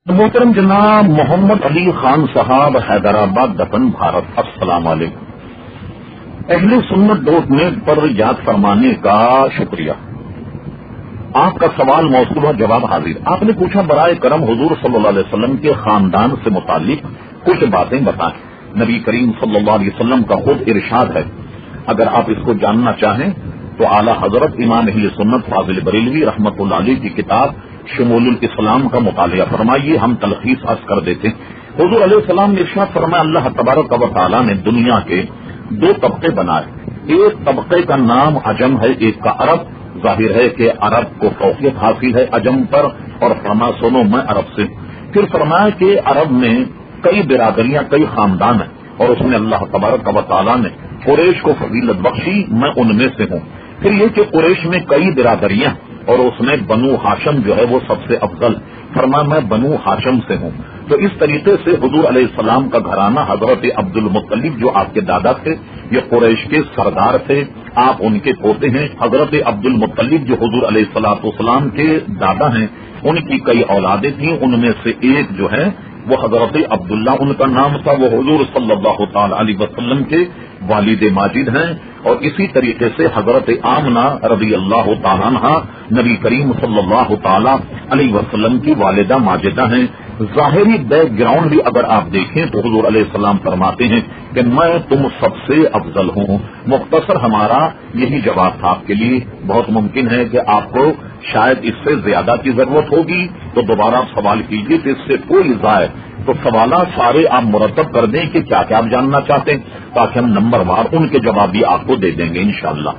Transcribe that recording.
محترم جناب محمد علی خان صاحب حیدرآباد دفن بھارت، السلام علیکم۔ اہل سنت .net پر یاد فرمانے کا شکریہ۔ آپ کا سوال موصول و جواب حاضر۔ آپ نے پوچھا برائے کرم حضور صلی اللہ علیہ وسلم کے خاندان سے متعلق کچھ باتیں بتائیں۔ نبی کریم صلی اللہ علیہ وسلم کا خود ارشاد ہے، اگر آپ اس کو جاننا چاہیں تو اعلی حضرت امام اہل سنت فاضل بریلوی رحمۃ اللہ علیہ کی کتاب شمول الاسلام کا مطالعہ فرمائیے، ہم تلخیص عرض کر دیتے ہیں۔ حضور علیہ السلام نے ارشاد فرمایا، اللہ تبارک و تعالیٰ نے دنیا کے دو طبقے بنائے، ایک طبقے کا نام عجم ہے، ایک کا عرب۔ ظاہر ہے کہ عرب کو فوقیت حاصل ہے عجم پر، اور فرما سنو میں عرب سے۔ پھر فرمایا کہ عرب میں کئی برادریاں، کئی خاندان ہیں، اور اس میں اللہ تبارک و تعالیٰ نے قریش کو فضیلت بخشی، میں ان میں سے ہوں۔ پھر یہ کہ قریش میں کئی برادریاں، اور اس میں بنو ہاشم جو ہے وہ سب سے افضل، فرمایا میں بنو ہاشم سے ہوں۔ تو اس طریقے سے حضور علیہ السلام کا گھرانہ حضرت عبد المطلب جو آپ کے دادا تھے، یہ قریش کے سردار تھے، آپ ان کے پوتے ہیں۔ حضرت عبد المطلب جو حضور علیہ السلام کے دادا ہیں، ان کی کئی اولادیں تھیں، ان میں سے ایک جو ہے وہ حضرت عبداللہ ان کا نام تھا، وہ حضور صلی اللہ تعالی علیہ وسلم کے والد ماجد ہیں۔ اور اسی طریقے سے حضرت آمنہ رضی اللہ تعالیٰ عنہ نبی کریم صلی اللہ تعالی علیہ وسلم کی والدہ ماجدہ ہیں۔ ظاہری بیک گراؤنڈ بھی اگر آپ دیکھیں تو حضور علیہ السلام فرماتے ہیں کہ میں تم سب سے افضل ہوں۔ مختصر ہمارا یہی جواب تھا آپ کے لیے۔ بہت ممکن ہے کہ آپ کو شاید اس سے زیادہ کی ضرورت ہوگی، تو دوبارہ سوال کیجیے، تو اس سے کوئی ضائع تو سوالات سارے آپ مرتب کر دیں کہ کیا کیا آپ جاننا چاہتے ہیں، تاکہ ہم نمبر وار ان کے جواب بھی آپ کو دے دیں گے انشاءاللہ۔